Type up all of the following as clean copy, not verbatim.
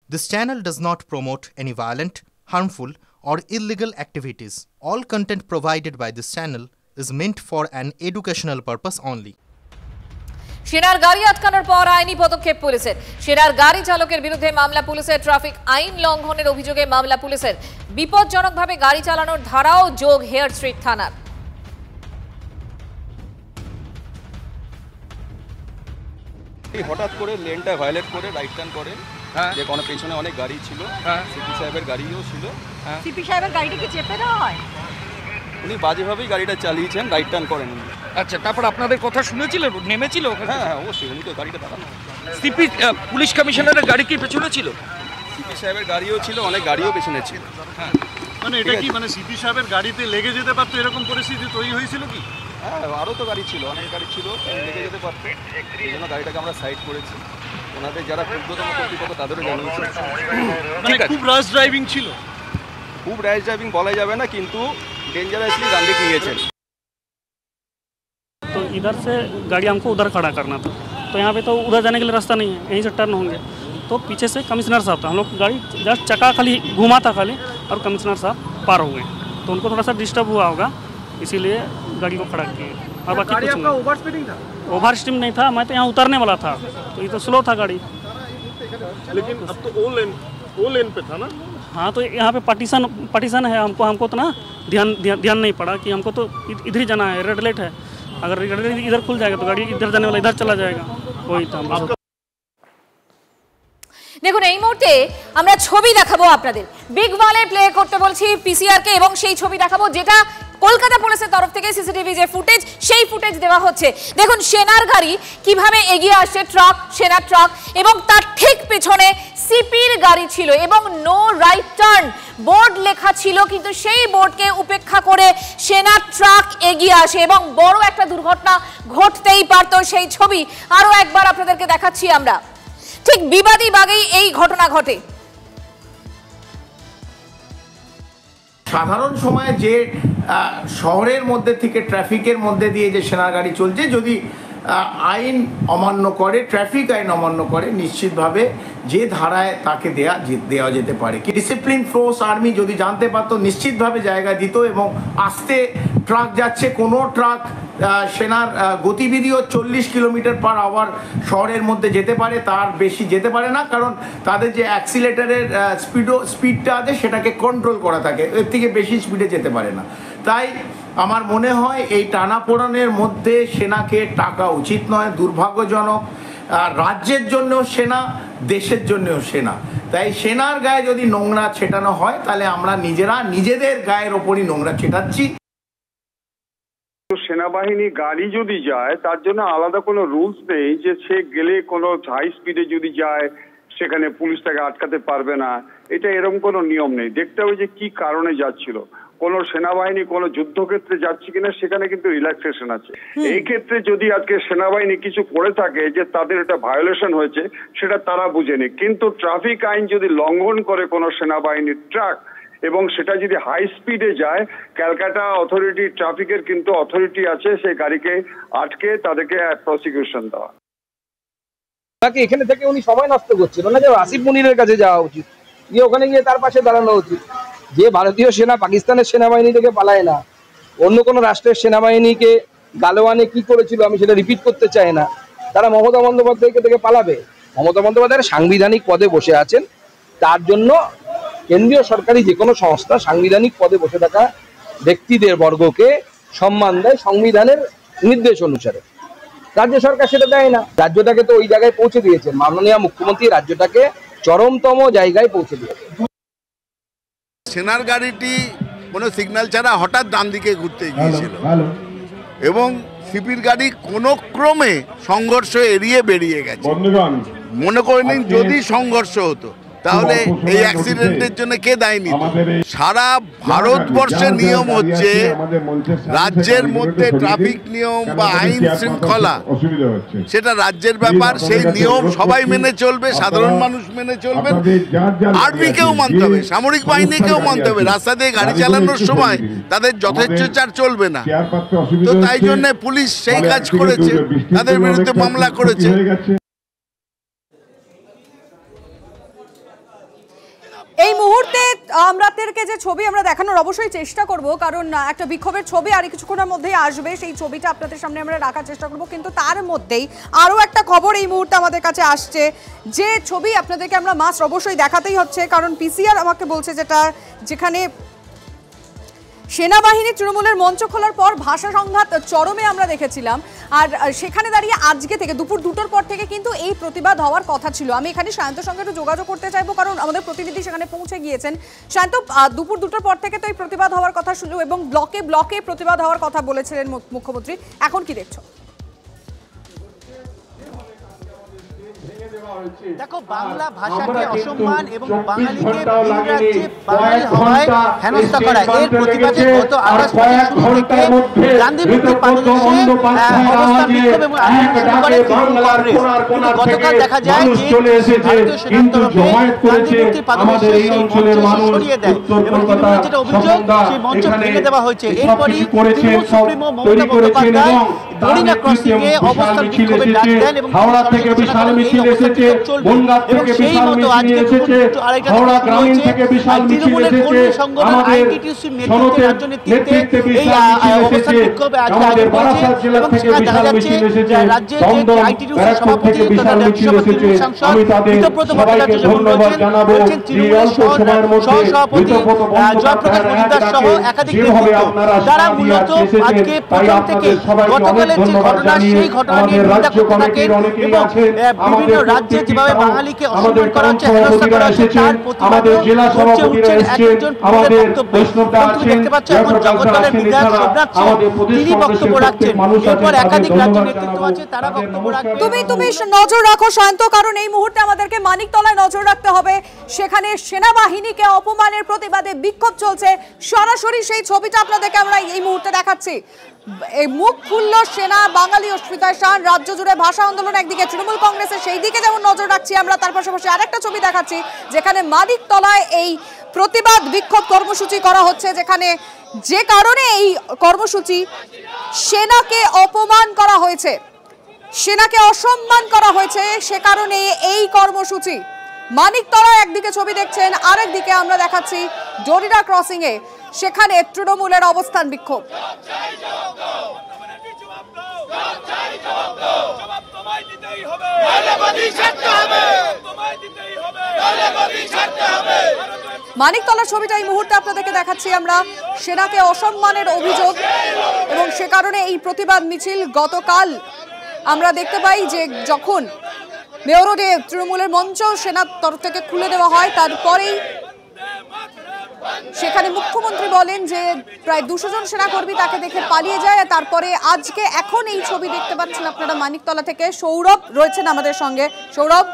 This channel does not promote any violent, harmful, or illegal activities. All content provided by this channel is meant for an educational purpose only. সেনার গাড়ি আটকানোর পর আইনি পদক্ষেপ পুলিশের। সেনার গাড়ি চালকের বিরুদ্ধে মামলা পুলিশের। ট্রাফিক আইন লঙ্ঘনের অভিযোগে মামলা পুলিশের। বিপজ্জনকভাবে গাড়ি চালানোর ধারাও যোগ হেয়ার স্ট্রিট থানার। হঠাৎ করে লেনটা ভায়োলেট করে রাইট টার্ন করে, যে কোনো পেছনে অনেক গাড়ি ছিল, সিপি সাহেবের গাড়িও ছিল। সিপি সাহেবের গাড়িটা কি চেপে দেওয়া হয়? উনি বাজেভাবেই গাড়িটা চালিয়েছেন, রাইট টার্ন করেন। আচ্ছা, তারপর আপনাদের কথা শুনেছিল, নেমেছিল? হ্যাঁ, অবশ্যই। উনি তো গাড়িটা দাঁড়ানো। সিপি পুলিশ কমিশনারের গাড়ি কি পেছনে ছিল? সিপি সাহেবের গাড়িও ছিল, অনেক গাড়িও পেছনে ছিল। হ্যাঁ, মানে এটা কি মানে সিপি সাহেবের গাড়িতে লেগে যেতে পারতো, এরকম পরিস্থিতি তৈরি হয়েছিল কি? হ্যাঁ, আরও তো গাড়ি ছিল, অনেক গাড়ি ছিল, লেগে যেতে পারতো। এই জন্য গাড়িটাকে আমরা সাইড করেছি। ওনাদের যারা ঊর্ধ্বতন কর্তৃপক্ষ তাদেরও জানিয়েছে। মানে খুব রাশ ড্রাইভিং ছিল? খুব র্যাশ ড্রাইভিং বলা যাবে না, কিন্তু डेंजरसली डाल दिए निয়েছেন। तो इधर से गाड़ी हमको उधर खड़ा करना था, तो यहाँ पे तो उधर जाने के लिए रास्ता नहीं है, यहीं से टर्न होंगे। तो पीछे से कमिश्नर साहब था, हम लोग गाड़ी जस्ट चक्का खाली घुमा था खाली, और कमिश्नर साहब पार हो गए, तो उनको थोड़ा सा डिस्टर्ब हुआ होगा, इसीलिए गाड़ी को खड़ा किए। और बाकी कुछ नहीं। ओवर स्पीडिंग था? ओवर स्पीडिंग नहीं था, मैं तो यहाँ उतरने वाला था, तो ये तो स्लो था गाड़ी। लेकिन अब तो ओ लेन पे था ना? हाँ, तो यहाँ पे पार्टीशन है, हमको तो ना ध्यान नहीं पड़ा कि हमको तो इधर ही जाना है, रेड लाइट है, अगर रेड लाइट इधर खुल जाएगा तो गाड़ी इधर जाने वाला इधर चला जाएगा, वही था। দেখুন, এই মুহূর্তে আমরা ছবি দেখাবো আপনাদের। বিগ ওয়ালে প্লে করতে বলছি পিসিআর কে, এবং সেই ছবি দেখাবো যেটা কলকাতা পুলিশের তরফ থেকে সিসিটিভি যে ফুটেজ, সেই ফুটেজ দেওয়া হচ্ছে। দেখুন সেনার গাড়ি কিভাবে এগিয়ে আসছে, ট্রাক, সেনার ট্রাক, এবং তার ঠিক পেছনে সিপির গাড়ি ছিল, এবং নো রাইট টার্ন বোর্ড লেখা ছিল, কিন্তু সেই বোর্ডকে উপেক্ষা করে সেনার ট্রাক এগিয়ে আসে, এবং বড় একটা দুর্ঘটনা ঘটতেই পারত। সেই ছবি আরো একবার আপনাদেরকে দেখাচ্ছি আমরা। ঠিক বিবাদী বাগেই এই ঘটনা ঘটে। সাধারণ সময়ে যে শহরের মধ্যে থেকে ট্রাফিকের মধ্যে দিয়ে যে সেনা গাড়ি চলছে, যদি আইন অমান্য করে, ট্রাফিক আইন অমান্য করে, নিশ্চিতভাবে যে ধারায় তাকে দেওয়া যেতে পারে। কি ডিসিপ্লিন ফোর্স আর্মি যদি জানতে পারতো, নিশ্চিতভাবে জায়গা দিত, এবং আস্তে ট্রাক যাচ্ছে, কোনো ট্রাক সেনার গতিবিধিও 40 কিলোমিটার/আওয়ার শহরের মধ্যে যেতে পারে, তার বেশি যেতে পারে না, কারণ তাদের যে অ্যাক্সিলেটারের স্পিডটা আছে সেটাকে কন্ট্রোল করা থাকে, এর থেকে বেশি স্পিডে যেতে পারে না। তাই আমার মনে হয় এই টানাপোড়েনের মধ্যে সেনাকে টাকা উচিত নয়, দুর্ভাগ্যজনক। রাজ্যের জন্যও সেনা, দেশের জন্যও সেনা। তাই সেনার গায়ে যদি নোংরা ছেটানো হয়, তাহলে আমরা নিজেদের গায়ের ওপরই নোংরা ছেটাচ্ছি। সেনাবাহিনী গাড়ি যদি যায়, তার জন্য আলাদা কোনো রুলস নেই যে সে গেলে কোনো হাই স্পিডে যদি যায় সেখানে পুলিশ তাকে আটকাতে পারবে না, এটা এরকম কোনো নিয়ম নেই। দেখতে হবে যে কি কারণে যাচ্ছিল। কোন সেনাবাহিনী কোন যুদ্ধক্ষেত্রে যাচ্ছে কিনা, সেখানে কিন্তু রিল্যাক্সেশন আছে। এই ক্ষেত্রে যদি আজকে সেনাবাহিনী কিছু করে থাকে যে তাদের এটা ভায়োলেশন হয়েছে, সেটা তারা বুঝেনি, কিন্তু ট্রাফিক আইন যদি লঙ্ঘন করে কোনো সেনাবাহিনীর ট্রাক, এবং সেটা যদি হাই স্পিডে যায়, ক্যালকাটা অথরিটি ট্রাফিকের কিন্তু অথরিটি আছে সেই গাড়িকে আটকে তাদেরকে প্রসিকিউশন দেওয়া। তাকে এখানে থেকে উনি সময় নষ্ট করছেন, ওনাকে আসিফ মুনিরের কাছে যাওয়া উচিত, গিয়ে ওখানে গিয়ে তার পাশে দাঁড়ানো উচিত। যে ভারতীয় সেনা পাকিস্তানের সেনাবাহিনী থেকে পালায় না, অন্য কোনো রাষ্ট্রের সেনাবাহিনীকে গালওয়ানে কি করেছিল আমি সেটা রিপিট করতে চাই না, তারা মমতা বন্দ্যোপাধ্যায়কে থেকে পালাবে? মমতা বন্দ্যোপাধ্যায় সাংবিধানিক পদে বসে আছেন, তার জন্য কেন্দ্রীয় সরকারি যে কোনো সংস্থা সাংবিধানিক পদে বসে থাকা ব্যক্তিদের বর্গকে সম্মান দেয় সংবিধানের নির্দেশ অনুসারে। রাজ্য সরকার সেটা দেয় না। রাজ্যটাকে তো ওই জায়গায় পৌঁছে দিয়েছেন, মাননীয় মুখ্যমন্ত্রী রাজ্যটাকে চরমতম জায়গায় পৌঁছে দিয়েছেন। সেনার গাড়িটি কোনো সিগন্যাল ছাড়া হঠাৎ ডান দিকে ঘুরতে গিয়েছিল, এবং সিপির গাড়ি কোনো ক্রমে সংঘর্ষ এড়িয়ে বেরিয়ে গেছে। মনে করে নিন যদি সংঘর্ষ হতো, তাহলে এই অ্যাক্সিডেন্টের জন্য কে দায়ী নিত? সারা ভারতবর্ষের নিয়ম হচ্ছে রাজ্যের মধ্যে ট্রাফিক নিয়ম বা আইন শৃঙ্খলা সেটা রাজ্যের ব্যাপার, সেই নিয়ম সবাই মেনে চলবে, সাধারণ মানুষ মেনে চলবেন, আর্মিকেও মানতে হবে, সামরিক বাহিনীকেও মানতে হবে। রাস্তা দিয়ে গাড়ি চালানোর সময় তাদের যথেচ্ছাচার চলবে না। তো তাই জন্য পুলিশ সেই কাজ করেছে, তাদের বিরুদ্ধে মামলা করেছে। এই মুহূর্তে আমাদেরকে যে ছবি আমরা দেখানোর অবশ্যই চেষ্টা করব, কারণ একটা বিক্ষোভের ছবি আর কিছুক্ষণের মধ্যেই আসবে, সেই ছবিটা আপনাদের সামনে আমরা রাখার চেষ্টা করব। কিন্তু তার মধ্যেই আরও একটা খবর এই মুহূর্তে আমাদের কাছে আসছে, যে ছবি আপনাদেরকে আমরা মাস্ট অবশ্যই দেখাতেই হচ্ছে, কারণ পিসিআর আমাকে বলছে যেখানে সেনাবাহিনী তৃণমূলের মঞ্চ খোলার পর ভাষা সংঘাত চরমে আমরা দেখেছিলাম, আর সেখানে দাঁড়িয়ে আজকে থেকে দুপুর 2টোর পর থেকে কিন্তু এই প্রতিবাদ হওয়ার কথা ছিল। আমি এখানে সায়ন্তর সঙ্গে একটু যোগাযোগ করতে চাইবো, কারণ আমাদের প্রতিনিধি সেখানে পৌঁছে গিয়েছেন। সায়ন্ত, দুপুর 2টোর পর থেকে তো এই প্রতিবাদ হওয়ার কথা ছিল এবং ব্লকে ব্লকে প্রতিবাদ হওয়ার কথা বলেছিলেন মুখ্যমন্ত্রী, এখন কি দেখছো? দেখো, বাংলা ভাষাকে অসম্মান এবং বাঙালিকে ভিন রাজ্যে বাঙালি হওয়ায় হেনস্থা করা, এর প্রতিবাদে গত 28 থেকে গান্ধী মূর্তির পাদদেশে অবস্থান বিক্ষোভ এবং আন্দোলন শুরু করে তৃণমূল কংগ্রেস। কিন্তু গতকাল দেখা যায় যে ভারতীয় সেনার তরফে গান্ধী মূর্তির পাদদেশে সেই মঞ্চ সরিয়ে দেয় এবং তৃণমূলের যেটা অভিযোগ, সেই মঞ্চ ভেঙে দেওয়া হয়েছে। এরপরই তৃণমূল সুপ্রিমো মমতা বন্দ্যোপাধ্যায় বরিনা ক্রসিং এ অবস্থান বিক্ষোভের ডাক দেন এবং এবং সেই মতো আজকে আরেকটা তৃণমূলের কর্মী সংগঠন আইটিটিউসির নেতৃত্বে, রাজ্য নেতৃত্বে এই অবস্থান বিক্ষোভ আজকে আয়োজন করেছে এবং সেখানে দেখা যাচ্ছে রাজ্যের যে আইটিটিউসির সভাপতি তথা রাজ্যসভা তৃণমূল সাংসদ বিতব্রত ভট্টাচার্য যেমন রয়েছেন তৃণমূলের সহসভাপতি জয়প্রকাশ মজুমদার সহ একাধিক নেতৃত্ব, তারা মূলত আজকে প্রথম থেকে গতকালের যে ঘটনা, সেই ঘটনা নিয়ে নিন্দা করতে থাকেন এবং বিভিন্ন রাজ্যে যেভাবে বাঙালিকে অসম্মান করা হচ্ছে, হেনস্থা করা হচ্ছে, তার প্রতিবাদে উঠছেন একজন পুলিশের বক্তব্য। তুমি দেখতে পাচ্ছ এখন জগদ্দলের বিধায়ক সোমনাথ সেন তিনি বক্তব্য রাখছেন, এরপর একাধিক রাজ্য নেতৃত্ব আছে তারা বক্তব্য রাখবেন। তুমি নজর রাখো শান্ত, কারণ এই মুহূর্তে আমাদেরকে মানিকতলায় নজর রাখতে হবে, সেখানে সেনাবাহিনীকে অপমানের প্রতিবাদে বিক্ষোভ চলছে। সরাসরি সেই ছবিটা আপনাদেরকে আমরা এই মুহূর্তে দেখাচ্ছি। এই মুখ খুলল সেনা, বাঙালি অস্মিতার শান, রাজ্য জুড়ে ভাষা আন্দোলন একদিকে, তৃণমূল কংগ্রেসের সেই দিকে যেমন নজর রাখছি আমরা, তার পাশাপাশি আরেকটা ছবি দেখাচ্ছি যেখানে মানিকতলায় এই প্রতিবাদ বিক্ষোভ কর্মসূচি করা হচ্ছে, যেখানে যে কারণে এই কর্মসূচি সেনাকে অপমান করা হয়েছে, সেনাকে অসম্মান করা হয়েছে, সে কারণে এই কর্মসূচি। মানিকতলায় একদিকে ছবি দেখছেন, আরেকদিকে আমরা দেখাচ্ছি ডোরিনা ক্রসিং এ, সেখানে তৃণমূলের অবস্থান বিক্ষোভ। মানিকতলার ছবিটা এই মুহূর্তে আপনাদেরকে দেখাচ্ছি আমরা, সেনাকে অসম্মানের অভিযোগ এবং সে কারণে এই প্রতিবাদ মিছিল। গতকাল আমরা দেখতে পাই যে যখন মেয়র রোডে তৃণমূলের মঞ্চ সেনার তরফ থেকে খুলে দেওয়া হয়, তারপরেই সেখানে মুখ্যমন্ত্রী বলেন যে প্রায় 200 জন সেনাকর্মী তাকে দেখে পালিয়ে যায়। তারপরে আজকে এখন এই ছবি দেখতে পাচ্ছেন আপনারা মানিকতলা থেকে। সৌরভ রয়েছেন আমাদের সঙ্গে। সৌরভ,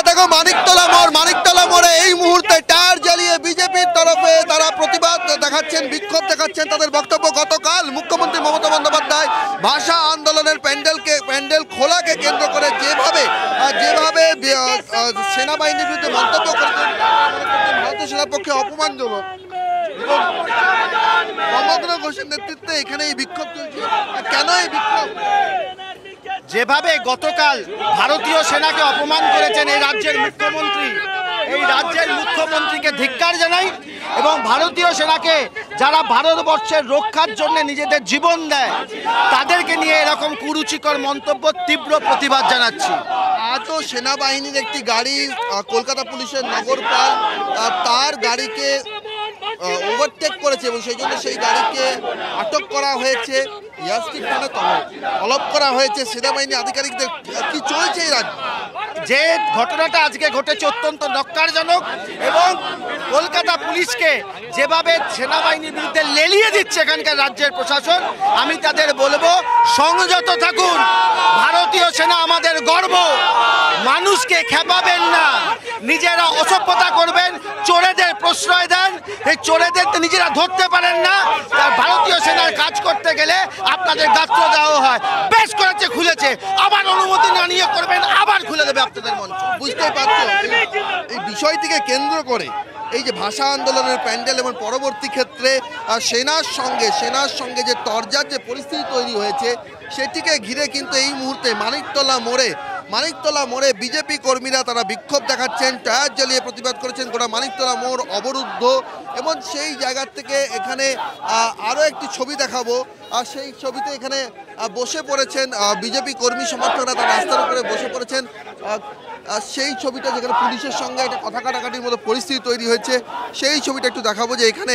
দেখো মানিকতলা মোড়ে এই মুহূর্তে টায়ার জ্বালিয়ে বিজেপির তরফে তারা প্রতিবাদ দেখাচ্ছেন, বিক্ষোভ দেখাচ্ছেন। তাদের বক্তব্য, গতকাল মুখ্যমন্ত্রী মমতা বন্দ্যোপাধ্যায় ভাষা আন্দোলনের প্যান্ডেল খোলাকে কেন্দ্র করে যেভাবে সেনাবাহিনীর বিরুদ্ধে মন্তব্য করেছেন, ভারতীয় সেনার পক্ষে অপমানজনক। সমগ্র ঘোষের নেতৃত্বে এখানে এই বিক্ষোভ চলছে। কেন এই বিক্ষোভ? যেভাবে গতকাল ভারতীয় সেনাকে অপমান করেছেন এই রাজ্যের মুখ্যমন্ত্রীকে ধিক্কার জানাই এবং ভারতীয় সেনাকে যারা ভারতবর্ষের রক্ষার জন্য নিজেদের জীবন দেয় তাদেরকে নিয়ে এরকম কুরুচিকর মন্তব্য তীব্র প্রতিবাদ জানাচ্ছি। আজও সেনাবাহিনীর একটি গাড়ি কলকাতা পুলিশের নগরপাল তার গাড়িকে ওভারটেক করেছে এবং সেই জন্য সেই গাড়িকে আটক করা হয়েছে, ইয়াস্টিক থানায় তলব করা হয়েছে সেনাবাহিনী আধিকারিকদের। কি চলছে এই রাজ্যে? যে ঘটনাটা আজকে ঘটেছে অত্যন্ত ন্যক্কারজনক এবং কলকাতা পুলিশকে যেভাবে সেনাবাহিনীর বিরুদ্ধে লেলিয়ে দিচ্ছে এখানকার রাজ্যের প্রশাসন, আমি তাদের বলবো সংযত থাকুন। ভারতীয় সেনা আমাদের গর্ব, মানুষকে খেপাবেন না, নিজেরা অসভ্যতা করবেন, চোরেদের প্রশ্রয় দেন, এই চোরেদের নিজেরা ধরতে পারেন না, তার ভারতীয় সেনার কাজ করতে গেলে আপনাদের গাত্র দেওয়া হয়। বেশ করেছে, খুলেছে, আবার অনুমতি না নিয়ে করবেন, আবার খুলে দেবে আপনাদের মঞ্চ। বুঝতে পারছো এই বিষয়টিকে কেন্দ্র করে এই যে ভাষা আন্দোলনের প্যান্ডেল এবং পরবর্তী ক্ষেত্রে সেনার সঙ্গে যে তরজার যে পরিস্থিতি তৈরি হয়েছে সেটিকে ঘিরে কিন্তু এই মুহূর্তে মানিকতলা মোড়ে মানিকতলা মোড়ে বিজেপি কর্মীরা তারা বিক্ষোভ দেখাচ্ছেন, টায়ার জ্বালিয়ে প্রতিবাদ করেছেন, গোটা মানিকতলা মোড় অবরুদ্ধ। এবং সেই জায়গা থেকে এখানে আরও একটি ছবি দেখাবো, আর সেই ছবিতে এখানে বসে পড়েছেন বিজেপি কর্মী সমর্থকরা, তারা রাস্তার উপরে বসে পড়েছেন। সেই ছবিটা যেখানে পুলিশের সঙ্গে একটা কথা কাটাকাটির মতো পরিস্থিতি তৈরি হয়েছে, সেই ছবিটা একটু দেখাবো, যে এখানে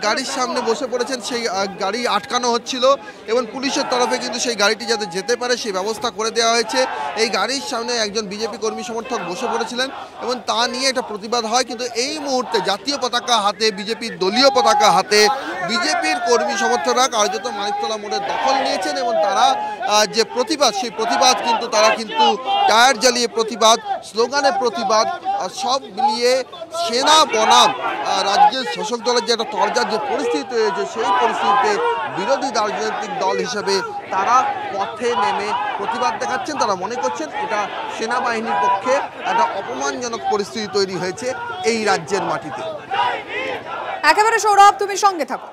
গাড়ির সামনে বসে পড়েছেন, সেই গাড়ি আটকানো হচ্ছিল এবং পুলিশের তরফে কিন্তু সেই গাড়িটি যাতে যেতে পারে সেই ব্যবস্থা করে দেওয়া হয়েছে। এই গাড়ির সামনে একজন বিজেপি কর্মী সমর্থক বসে পড়েছিলেন এবং তা নিয়ে একটা প্রতিবাদ হয়। কিন্তু এই মুহূর্তে জাতীয় পতাকা হাতে, বিজেপির দলীয় পতাকা হাতে বিজেপির কর্মী সমর্থকরা কার্যত মানিকতলা মোড়ের দখল নিয়েছেন এবং তারা যে প্রতিবাদ, সেই প্রতিবাদ কিন্তু তারা কিন্তু টায়ার জ্বালিয়ে প্রতিবাদ, স্লোগানে প্রতিবাদ, সব মিলিয়ে সেনা বনাম রাজ্যের শাসক দলের যে একটা তরজার যে পরিস্থিতি হয়েছে, সেই পরিস্থিতিতে বিরোধী রাজনৈতিক দল হিসেবে তারা পথে নেমে প্রতিবাদ দেখাচ্ছেন। তারা মনে করছেন এটা সেনাবাহিনীর পক্ষে একটা অপমানজনক পরিস্থিতি তৈরি হয়েছে এই রাজ্যের মাটিতে। একেবারে সৌরভ, তুমি সঙ্গে থাকো।